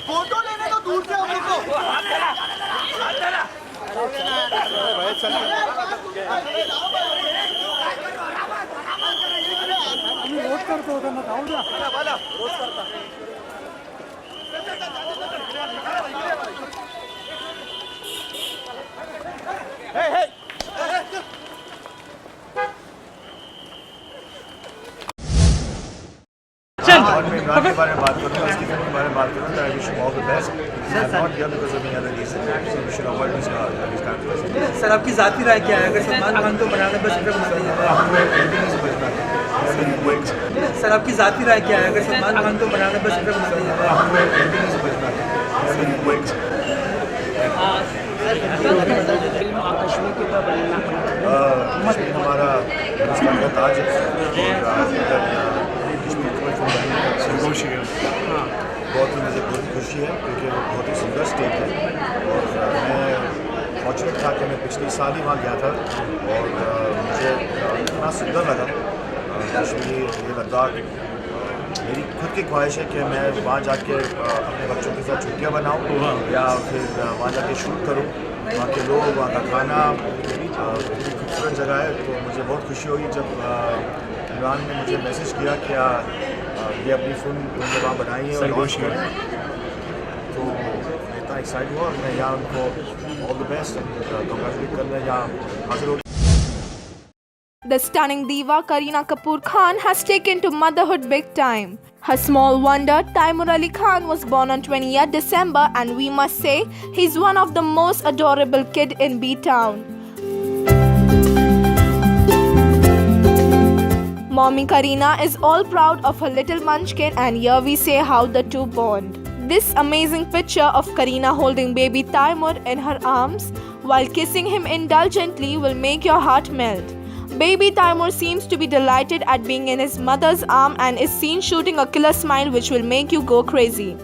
Photo लेने तो दूर से हमको रोज करतो होता ना जाऊ द्या रोज करता के बारे में बात करूँगा, उसकी फिल्म के बारे में बात करूँगा, I wish him all the best. I'm not here because of any other reason, so we should avoid this kind of person. Sir आपकी ज़ाती राय क्या है? अगर सलमान खान को बनाना बस फिल्म बनाती है, हमें एडिटिंग नहीं समझना। सर आपकी ज़ाती राय क्या है? अगर सलमान खान को बनाना बस फिल्म बनाती है, हमें एडिटिंग नहीं समझना। कश्मीर हमारा हिंदुस्तान का ताज है। बहुत ही मुझे बहुत खुशी है क्योंकि वो बहुत ही सुंदर स्टेट है और मैं फॉर्चुनेट था कि मैं पिछले साल ही वहाँ गया था और मुझे इतना सुंदर लगा कश्मीर, ये लद्दाख। मेरी खुद की ख्वाहिश है कि मैं वहाँ जाके अपने बच्चों के साथ छुट्टियाँ बनाऊँ या फिर वहाँ जाके शूट करूँ। वहाँ के लोग, वहाँ का खाना, खूबसूरत जगह है। तो मुझे बहुत खुशी हुई जब इमरान ने मुझे मैसेज किया कि ये अपनी फिल्म उन्होंने वहाँ बनाई है और लॉन्च करें। तो मैं इतना एक्साइट हुआ और मैं यहाँ उनको ऑल द बेस्ट कंग्रेचुलेट करने यहाँ हाजिर हो। The stunning diva Kareena Kapoor Khan has taken to motherhood big time. Her small wonder, Taimur Ali Khan, was born on 20th December, and we must say he's one of the most adorable kid in B-Town. Mommy Kareena is all proud of her little munchkin, and here we say how the two bond. This amazing picture of Kareena holding baby Taimur in her arms while kissing him indulgently will make your heart melt. Baby Taimur seems to be delighted at being in his mother's arm and is seen shooting a killer smile which will make you go crazy.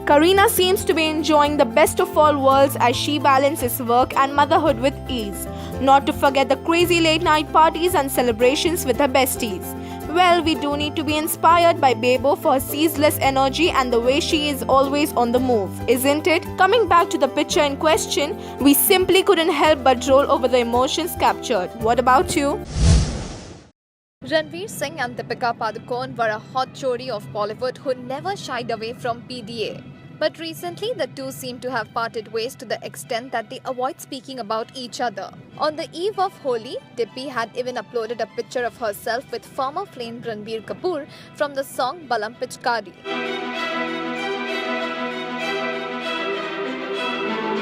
Kareena seems to be enjoying the best of all worlds as she balances work and motherhood with ease. Not to forget the crazy late night parties and celebrations with her besties. Well, we do need to be inspired by Bebo for her ceaseless energy and the way she is always on the move, isn't it? Coming back to the picture in question, we simply couldn't help but roll over the emotions captured. What about you? Ranveer Singh and Deepika Padukone were a hot jodi of Bollywood who never shied away from PDA. But recently, the two seem to have parted ways to the extent that they avoid speaking about each other. On the eve of Holi, Dippy had even uploaded a picture of herself with former flame Ranbir Kapoor from the song Balam Pichkari.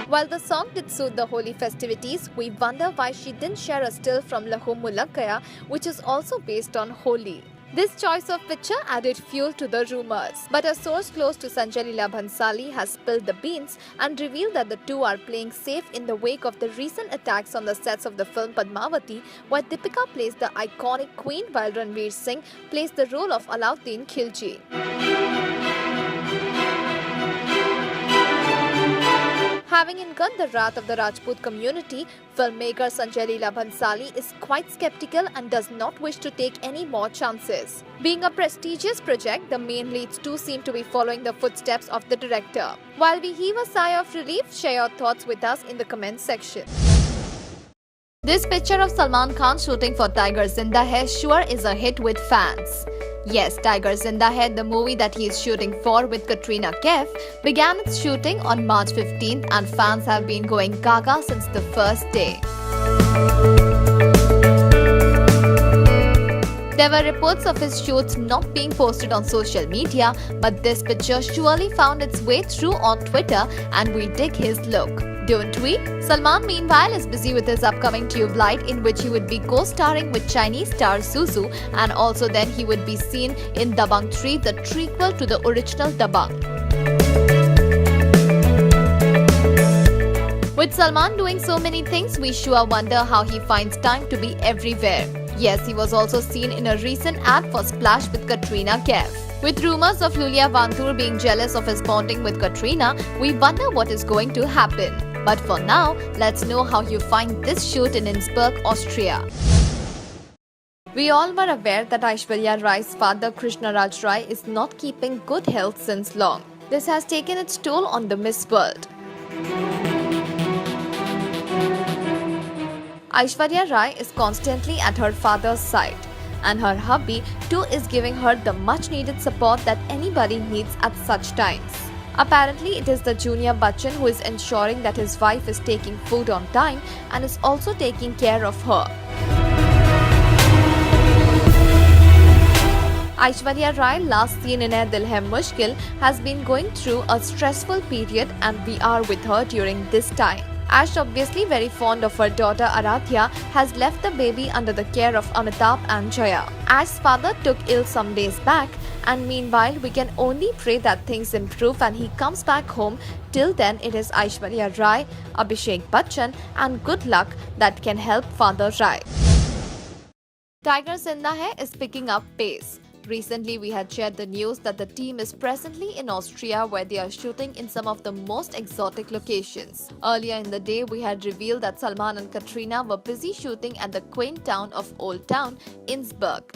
While the song did suit the Holi festivities, we wonder why she didn't share a still from Lahu Mulakaya, which is also based on Holi. This choice of picture added fuel to the rumors. But a source close to Sanjay Leela Bhansali has spilled the beans and revealed that the two are playing safe in the wake of the recent attacks on the sets of the film Padmavati, where Deepika plays the iconic queen while Ranveer Singh plays the role of Alauddin Khilji. Having incurred the wrath of the Rajput community, filmmaker Sanjay Leela Bhansali is quite skeptical and does not wish to take any more chances. Being a prestigious project, the main leads too seem to be following the footsteps of the director. While we heave a sigh of relief, share your thoughts with us in the comments section. This picture of Salman Khan shooting for Tiger Zinda Hai sure is a hit with fans. Yes, Tiger Zinda Hai, the movie that he is shooting for with Katrina Kaif, began its shooting on March 15th and fans have been going gaga since the first day. There were reports of his shoots not being posted on social media, but this picture surely found its way through on Twitter and we dig his look. Don't we? Salman meanwhile is busy with his upcoming Tube Light in which he would be co-starring with Chinese star Suzu, and also then he would be seen in Dabangg 3, the prequel to the original Dabangg. With Salman doing so many things, we sure wonder how he finds time to be everywhere. Yes, he was also seen in a recent ad for Splash with Katrina Kaif. With rumors of Lulia Vantur being jealous of his bonding with Katrina, we wonder what is going to happen. But for now, let's know how you find this shoot in Innsbruck, Austria. We all were aware that Aishwarya Rai's father Krishna Raj Rai is not keeping good health since long. This has taken its toll on the Miss World. Aishwarya Rai is constantly at her father's side, and her hubby too is giving her the much needed support that anybody needs at such times. Apparently, it is the junior Bachchan who is ensuring that his wife is taking food on time and is also taking care of her. Aishwarya Rai, last seen in Ae Dil Hai Mushkil, has been going through a stressful period and we are with her during this time. Ash, obviously very fond of her daughter Aradhya, has left the baby under the care of Amitabh and Jaya. Ash's father took ill some days back, and meanwhile we can only pray that things improve and he comes back home. Till then, it is Aishwarya Rai, Abhishek Bachchan and good luck that can help Father Rai. Tiger Zinda Hai is picking up pace. Recently, we had shared the news that the team is presently in Austria where they are shooting in some of the most exotic locations. Earlier in the day, we had revealed that Salman and Katrina were busy shooting at the quaint town of Old Town, Innsbruck.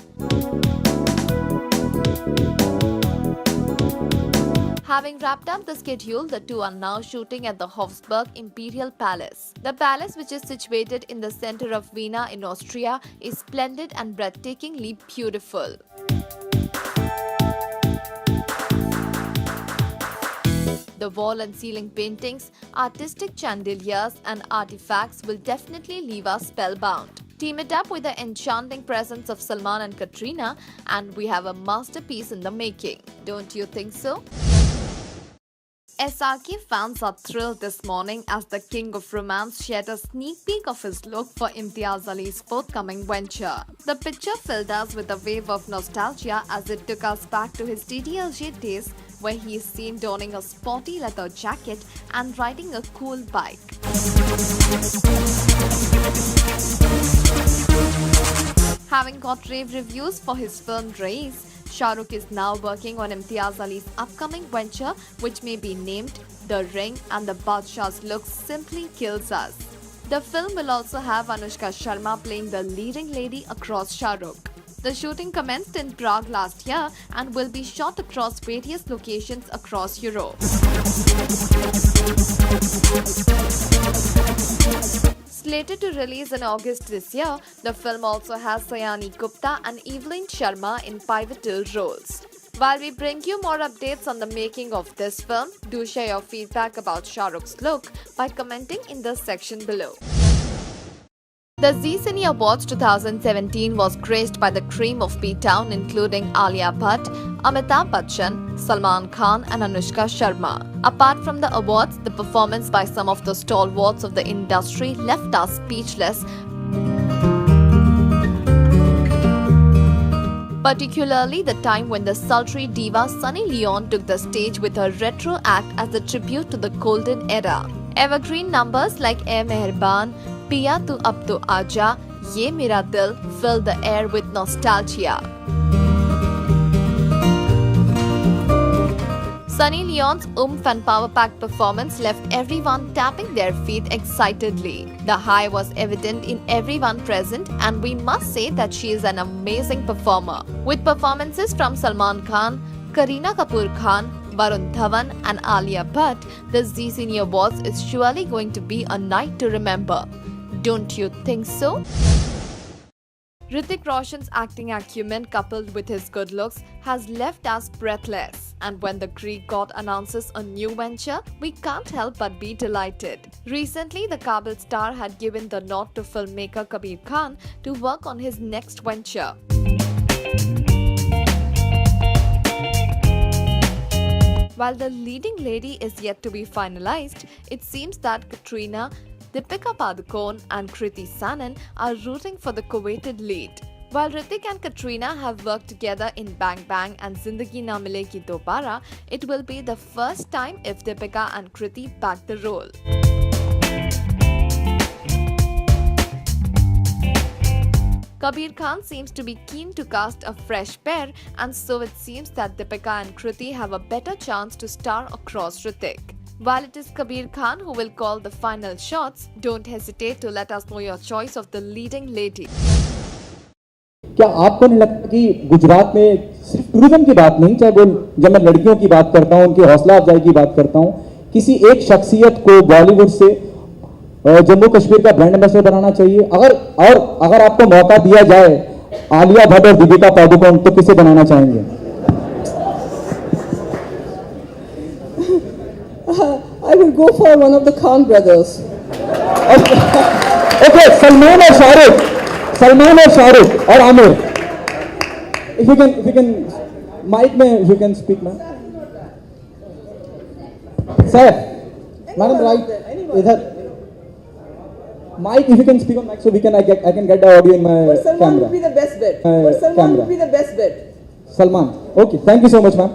Having wrapped up the schedule, the two are now shooting at the Hofburg Imperial Palace. The palace, which is situated in the center of Vienna in Austria, is splendid and breathtakingly beautiful. The wall and ceiling paintings, artistic chandeliers and artifacts will definitely leave us spellbound. Team it up with the enchanting presence of Salman and Katrina and we have a masterpiece in the making. Don't you think so? SRK fans are thrilled this morning as the king of romance shared a sneak peek of his look for Imtiaz Ali's forthcoming venture. The picture filled us with a wave of nostalgia as it took us back to his DDLJ days where he is seen donning a sporty leather jacket and riding a cool bike. Having got rave reviews for his film Race, Shah Rukh is now working on Imtiaz Ali's upcoming venture, which may be named The Ring, and the Badshah's look simply kills us. The film will also have Anushka Sharma playing the leading lady across Shah Rukh. The shooting commenced in Prague last year and will be shot across various locations across Europe. Slated to release in August this year, the film also has Sayani Gupta and Evelyn Sharma in pivotal roles. While we bring you more updates on the making of this film, do share your feedback about Shah Rukh's look by commenting in the section below. The Zee Cine Awards 2017 was graced by the cream of P-Town including Alia Bhatt, Amitabh Bachchan, Salman Khan and Anushka Sharma. Apart from the awards, the performance by some of the stalwarts of the industry left us speechless, particularly the time when the sultry diva Sunny Leon took the stage with her retro act as a tribute to the golden era. Evergreen numbers like "Ae Meherban," "Piya Tu Ab To Aaja," "Ye Mera Dil" filled the air with nostalgia. Sunny Leon's oomph and power-packed performance left everyone tapping their feet excitedly. The high was evident in everyone present and we must say that she is an amazing performer. With performances from Salman Khan, Kareena Kapoor Khan, Varun Dhawan and Alia Bhatt, the Zee Cine Awards is surely going to be a night to remember. Don't you think so? Hrithik Roshan's acting acumen coupled with his good looks has left us breathless. And when the Greek god announces a new venture, we can't help but be delighted. Recently, the Kabul star had given the nod to filmmaker Kabir Khan to work on his next venture. While the leading lady is yet to be finalized, it seems that Katrina, Deepika Padukone and Kriti Sanon are rooting for the coveted lead. While Hrithik and Katrina have worked together in Bang Bang and Zindagi Na Milegi Dobara, it will be the first time if Deepika and Kriti back the role. Kabir Khan seems to be keen to cast a fresh pair, and so it seems that Deepika and Kriti have a better chance to star across Hrithik. While it is Kabir Khan who will call the final shots, don't hesitate to let us know your choice of the leading lady. क्या आपको नहीं लगता कि गुजरात में सिर्फ tourism की बात नहीं, चाहे वो जब मैं लड़कियों की बात करता हूँ, उनकी हौसला अफजाई की बात करता हूँ, किसी एक शख्सियत को बॉलीवुड से जम्मू कश्मीर का ब्रांड एम्बेसडर बनाना चाहिए? अगर आपको मौका दिया जाए आलिया भट्ट और दीपिका पादुकोण, तो किसे बनाना चाहेंगे? I will go for one of the Khan brothers. Okay, Salman or Shahrukh or Amir. If you can, mic में if you can speak, ma'am. Sir, madam, right, इधर. Mic, if you can speak on mic, so I can get the audio in my But Salman camera. would be the best bet. Salman. Okay, thank you so much, ma'am.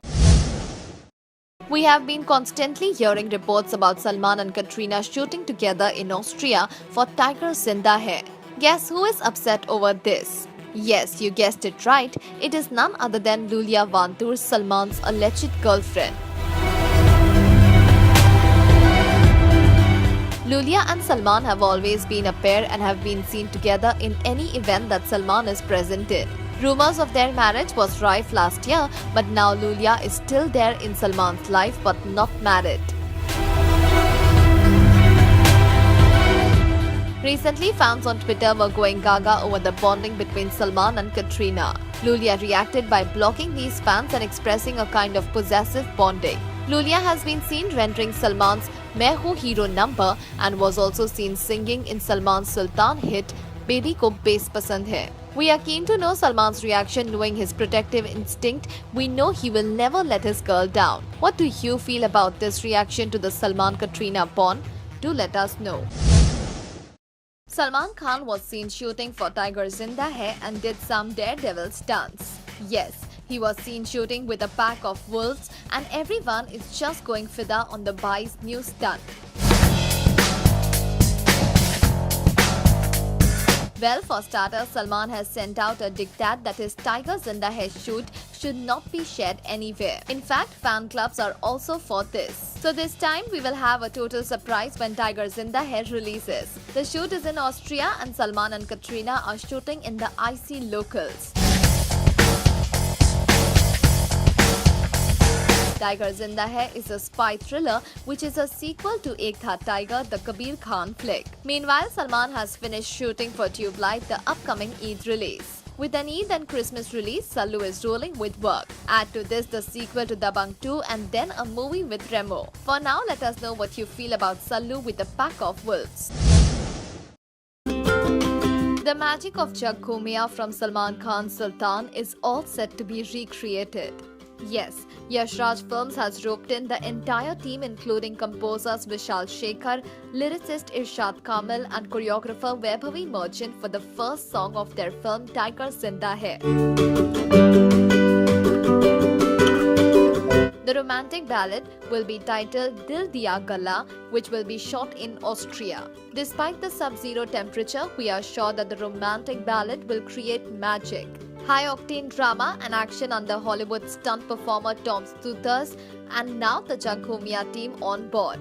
We have been constantly hearing reports about Salman and Katrina shooting together in Austria for Tiger Zinda Hai. Guess who is upset over this? Yes, you guessed it right. It is none other than Lulia Vantur, Salman's alleged girlfriend. Lulia and Salman have always been a pair and have been seen together in any event that Salman is present in. Rumors of their marriage was rife last year, but now Lulia is still there in Salman's life but not married. Recently, fans on Twitter were going gaga over the bonding between Salman and Katrina. Lulia reacted by blocking these fans and expressing a kind of possessive bonding. Lulia has been seen rendering Salman's Main Hoon Hero number and was also seen singing in Salman's Sultan hit Baby Ko Bes Pasand Hai. We are keen to know Salman's reaction. Knowing his protective instinct, we know he will never let his girl down. What do you feel about this reaction to the Salman-Katrina bond? Do let us know. Salman Khan was seen shooting for Tiger Zinda Hai and did some daredevil stunts. Yes, he was seen shooting with a pack of wolves, and everyone is just going fida on the boy's new stunt. Well, for starters, Salman has sent out a diktat that his Tiger Zinda Hai shoot should not be shared anywhere. In fact, fan clubs are also for this. So this time, we will have a total surprise when Tiger Zinda Hai releases. The shoot is in Austria and Salman and Katrina are shooting in the icy locals. Tiger Zinda Hai is a spy thriller which is a sequel to Ek Tha Tiger, the Kabir Khan flick. Meanwhile, Salman has finished shooting for Tube Light, the upcoming Eid release. With an Eid and Christmas release, Sallu is rolling with work. Add to this the sequel to Dabangg 2 and then a movie with Remo. For now, let us know what you feel about Sallu with a pack of wolves. The magic of Jag Ghomiya from Salman Khan's Sultan is all set to be recreated. Yes, Yash Raj Films has roped in the entire team including composers Vishal Shekhar, lyricist Irshad Kamil and choreographer Vaibhavi Merchant for the first song of their film Tiger Zinda Hai. The romantic ballad will be titled Dil Diya Gala, which will be shot in Austria. Despite the sub-zero temperature, we are sure that the romantic ballad will create magic. High-octane drama and action under Hollywood stunt performer Tom Stuthers, and now the Jag Ghomiya team on board.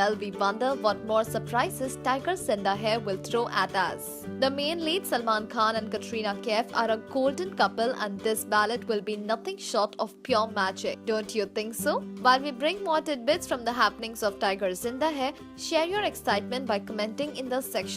Well, we wonder what more surprises Tiger Zinda Hai will throw at us. The main lead Salman Khan and Katrina Kaif are a golden couple, and this ballot will be nothing short of pure magic. Don't you think so? While we bring more tidbits from the happenings of Tiger Zinda Hai, share your excitement by commenting in the section